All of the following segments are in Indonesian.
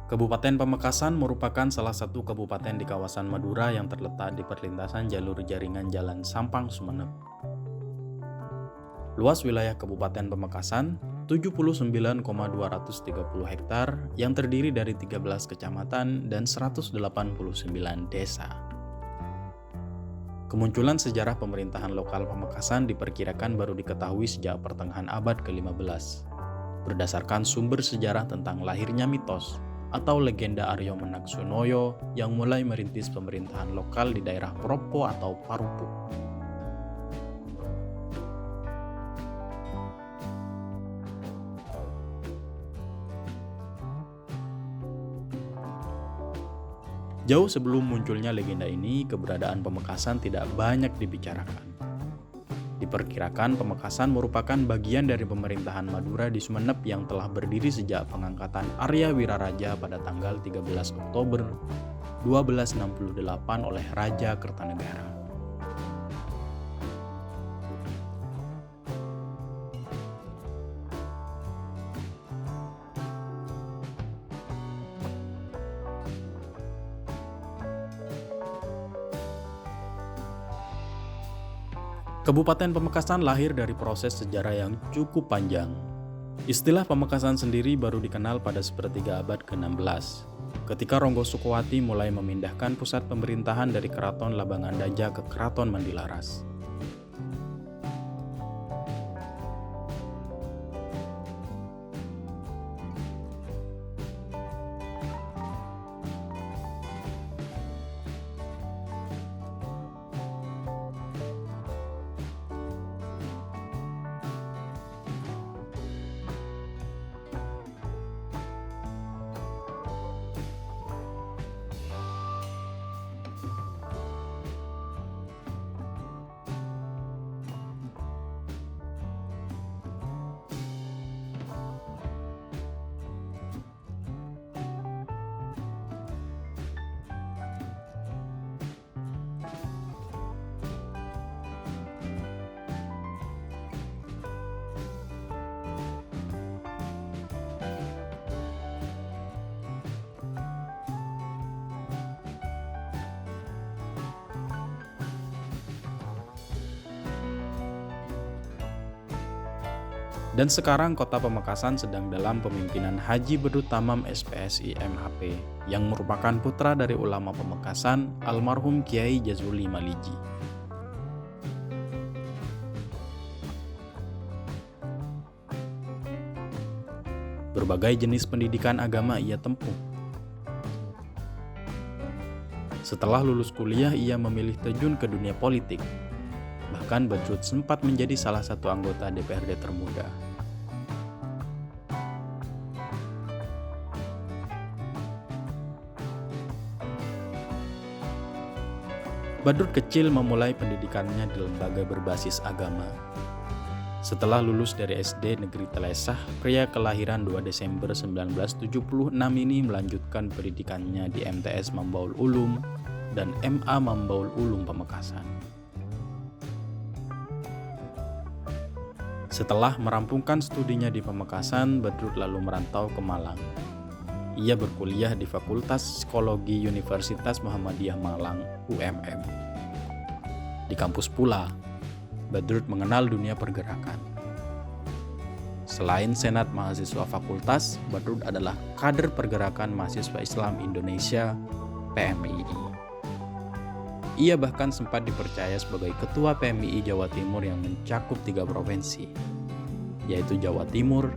Kabupaten Pamekasan merupakan salah satu kabupaten di kawasan Madura yang terletak di perlintasan jalur jaringan Jalan Sampang-Sumeneb. Luas wilayah Kabupaten Pamekasan 79,230 hektar yang terdiri dari 13 kecamatan dan 189 desa. Kemunculan sejarah pemerintahan lokal Pamekasan diperkirakan baru diketahui sejak pertengahan abad ke-15. Berdasarkan sumber sejarah tentang lahirnya mitos atau legenda Aryo Menaksunoyo yang mulai merintis pemerintahan lokal di daerah Propo atau Parupuk. Jauh sebelum munculnya legenda ini, keberadaan Pamekasan tidak banyak dibicarakan. Diperkirakan Pamekasan merupakan bagian dari pemerintahan Madura di Sumeneb yang telah berdiri sejak pengangkatan Arya Wiraraja pada tanggal 13 Oktober 1268 oleh Raja Kertanegara. Kabupaten Pamekasan lahir dari proses sejarah yang cukup panjang. Istilah Pamekasan sendiri baru dikenal pada sepertiga abad ke-16, ketika Ronggo Sukowati mulai memindahkan pusat pemerintahan dari Keraton Labangan Daja ke Keraton Mandilaras. Dan sekarang kota Pamekasan sedang dalam pemimpinan Haji Bedut Tamam SPSI MHP yang merupakan putra dari ulama Pamekasan almarhum Kiai Jazuli Maliji. Berbagai jenis pendidikan agama ia tempuh. Setelah lulus kuliah ia memilih terjun ke dunia politik. Bahkan Bedrut sempat menjadi salah satu anggota DPRD termuda. Badrut kecil memulai pendidikannya di lembaga berbasis agama. Setelah lulus dari SD Negeri Telesah, pria kelahiran 2 Desember 1976 ini melanjutkan pendidikannya di MTS Mambaul Ulum dan MA Mambaul Ulum Pamekasan. Setelah merampungkan studinya di Pamekasan, Badrut lalu merantau ke Malang. Ia berkuliah di Fakultas Psikologi Universitas Muhammadiyah Malang, UMM. Di kampus pula, Badrut mengenal dunia pergerakan. Selain Senat Mahasiswa Fakultas, Badrut adalah kader Pergerakan Mahasiswa Islam Indonesia, PMII. Ia bahkan sempat dipercaya sebagai Ketua PMII Jawa Timur yang mencakup 3 provinsi, yaitu Jawa Timur,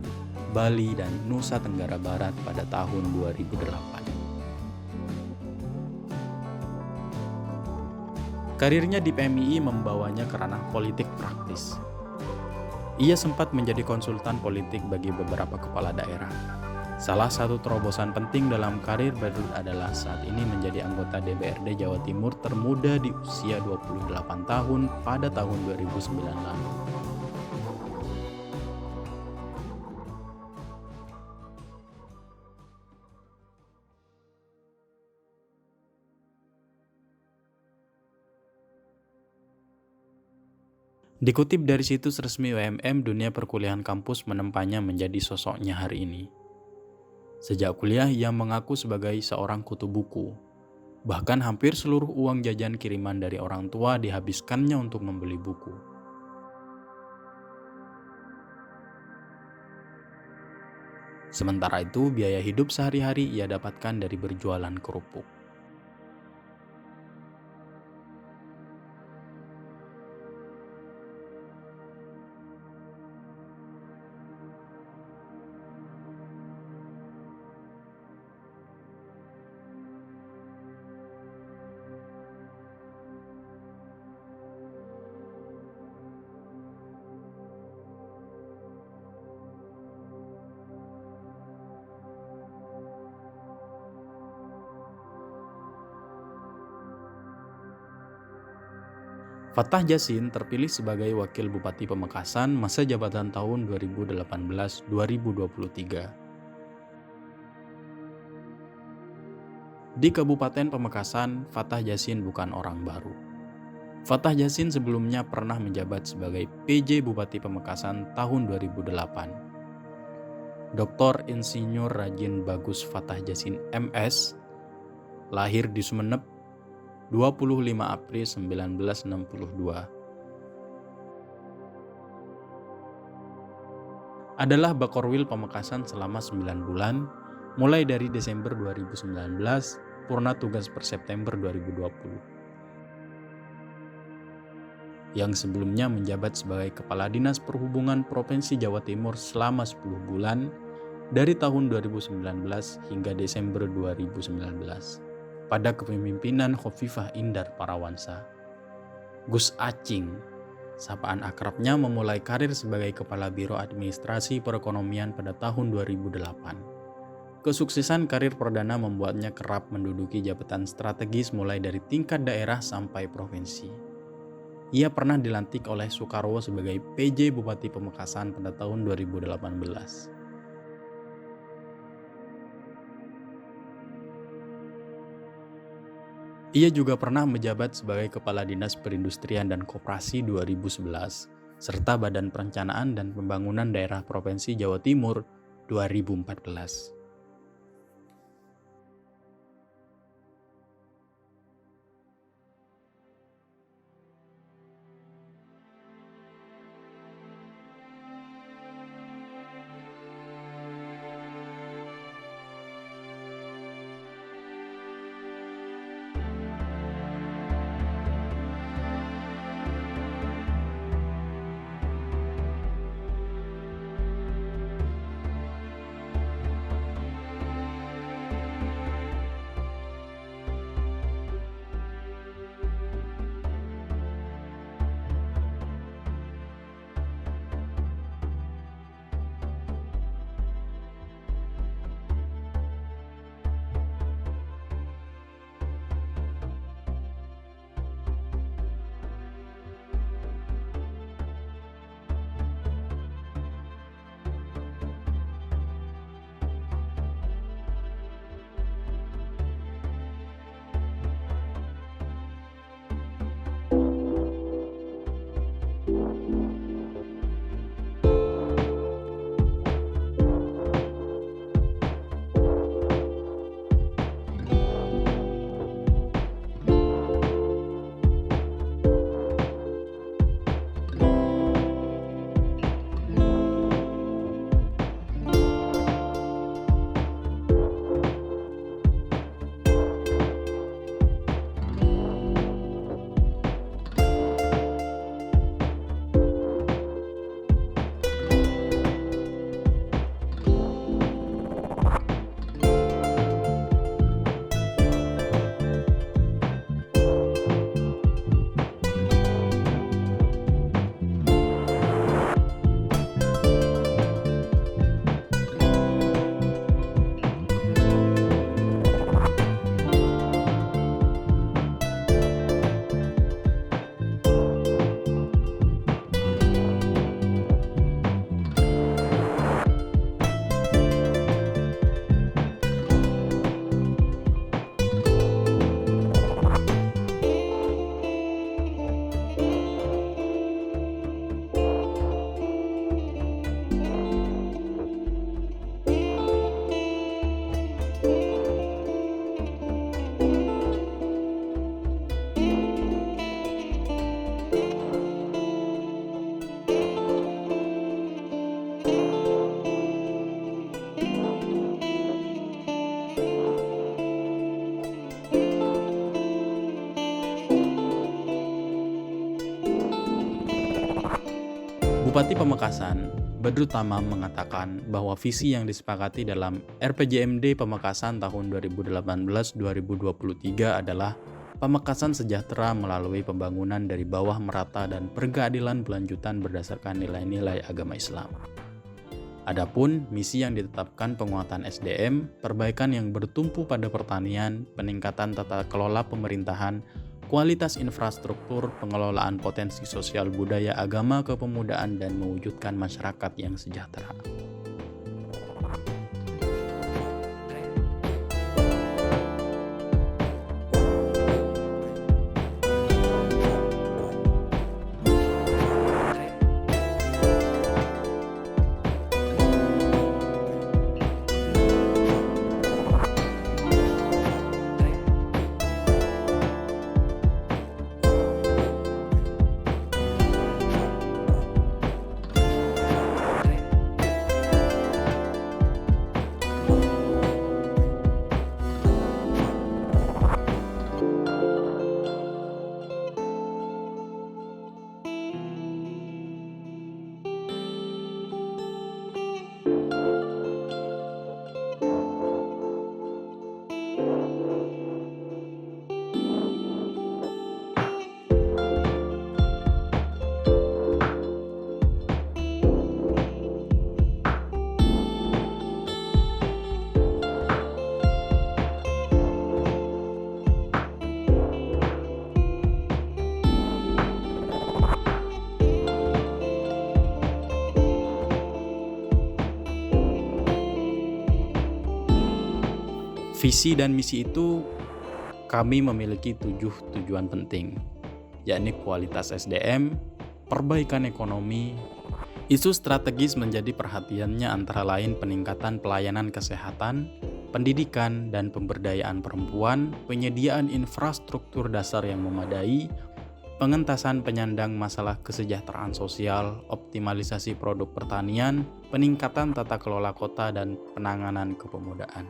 Bali, dan Nusa Tenggara Barat pada tahun 2008. Karirnya di PMII membawanya ke ranah politik praktis. Ia sempat menjadi konsultan politik bagi beberapa kepala daerah. Salah satu terobosan penting dalam karir Badrut adalah saat ini menjadi anggota DPRD Jawa Timur termuda di usia 28 tahun pada tahun 2009 lalu. Dikutip dari situs resmi UMM, dunia perkuliahan kampus menempanya menjadi sosoknya hari ini. Sejak kuliah, ia mengaku sebagai seorang kutu buku. Bahkan hampir seluruh uang jajan kiriman dari orang tua dihabiskannya untuk membeli buku. Sementara itu, biaya hidup sehari-hari ia dapatkan dari berjualan kerupuk. Fathah Jassin terpilih sebagai Wakil Bupati Pamekasan masa jabatan tahun 2018-2023. Di Kabupaten Pamekasan, Fathah Jassin bukan orang baru. Fathah Jassin sebelumnya pernah menjabat sebagai PJ Bupati Pamekasan tahun 2008. Dr. Insinyur Rajin Bagus Fathah Jassin MS lahir di Sumeneb 25 April 1962. Adalah Bakorwil Pamekasan selama 9 bulan, mulai dari Desember 2019, purna tugas per September 2020. Yang sebelumnya menjabat sebagai Kepala Dinas Perhubungan Provinsi Jawa Timur selama 10 bulan, dari tahun 2019 hingga Desember 2019. Pada kepemimpinan Khofifah Indar Parawansa. Gus Acing, sapaan akrabnya, memulai karir sebagai Kepala Biro Administrasi Perekonomian pada tahun 2008. Kesuksesan karir perdana membuatnya kerap menduduki jabatan strategis mulai dari tingkat daerah sampai provinsi. Ia pernah dilantik oleh Soekarwo sebagai PJ Bupati Pamekasan pada tahun 2018. Ia juga pernah menjabat sebagai Kepala Dinas Perindustrian dan Koperasi 2011, serta Badan Perencanaan dan Pembangunan Daerah Provinsi Jawa Timur 2014. Bupati Pamekasan, Badrut Tamam mengatakan bahwa visi yang disepakati dalam RPJMD Pamekasan tahun 2018-2023 adalah Pamekasan sejahtera melalui pembangunan dari bawah merata dan berkeadilan berlanjutan berdasarkan nilai-nilai agama Islam. Adapun misi yang ditetapkan penguatan SDM, perbaikan yang bertumpu pada pertanian, peningkatan tata kelola pemerintahan, kualitas infrastruktur, pengelolaan potensi sosial budaya agama kepemudaan dan mewujudkan masyarakat yang sejahtera. Visi dan misi itu kami memiliki 7 tujuan penting, yakni kualitas SDM, perbaikan ekonomi, isu strategis menjadi perhatiannya antara lain peningkatan pelayanan kesehatan, pendidikan dan pemberdayaan perempuan, penyediaan infrastruktur dasar yang memadai, pengentasan penyandang masalah kesejahteraan sosial, optimalisasi produk pertanian, peningkatan tata kelola kota dan penanganan kepemudaan.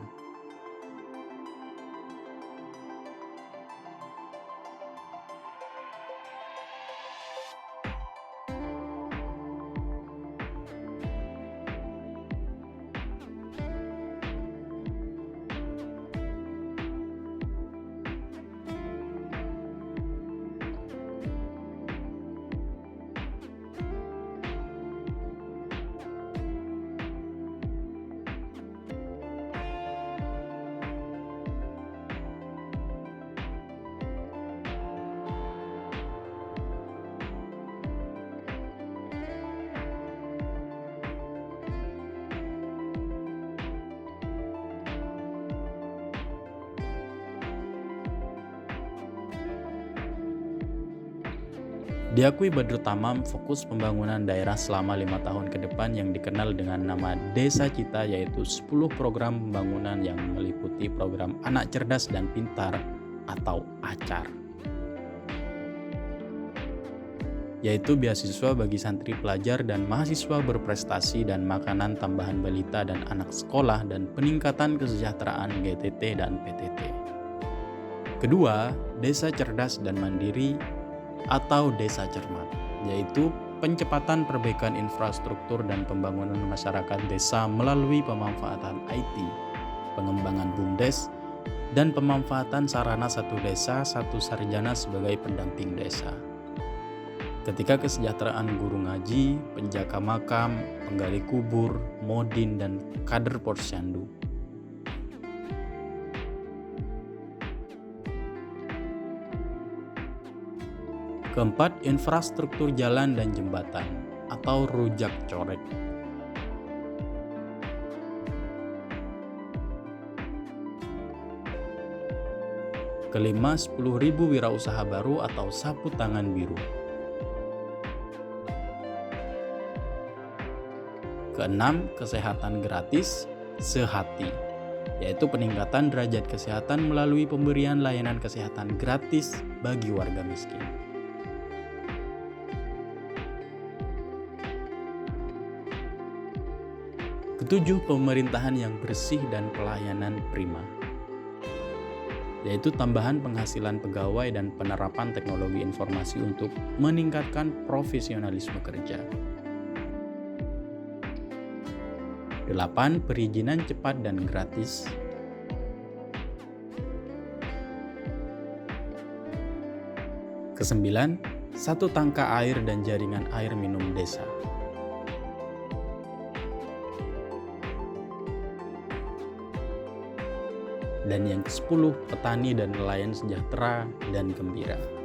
Diakui Badrut Tamam, fokus pembangunan daerah selama 5 tahun ke depan yang dikenal dengan nama Desa Cita, yaitu 10 program pembangunan yang meliputi program Anak Cerdas dan Pintar atau ACAR, yaitu beasiswa bagi santri pelajar dan mahasiswa berprestasi dan makanan tambahan balita dan anak sekolah dan peningkatan kesejahteraan GTT dan PTT. Kedua, Desa Cerdas dan Mandiri atau Desa Cermat, yaitu pencepatan perbaikan infrastruktur dan pembangunan masyarakat desa melalui pemanfaatan IT, pengembangan BUMDes, dan pemanfaatan sarana satu desa, satu sarjana sebagai pendamping desa. Ketika kesejahteraan guru ngaji, penjaga makam, penggali kubur, modin, dan kader posyandu. Keempat, infrastruktur jalan dan jembatan atau rujak corek. Kelima, 10.000 wirausaha baru atau sapu tangan biru. Keenam, kesehatan gratis sehati, yaitu peningkatan derajat kesehatan melalui pemberian layanan kesehatan gratis bagi warga miskin. Ketujuh, pemerintahan yang bersih dan pelayanan prima, yaitu tambahan penghasilan pegawai dan penerapan teknologi informasi untuk meningkatkan profesionalisme kerja. 8. Perizinan cepat dan gratis. 9. 1 tangka air dan jaringan air minum desa. Dan yang ke-10, petani dan nelayan sejahtera dan gembira.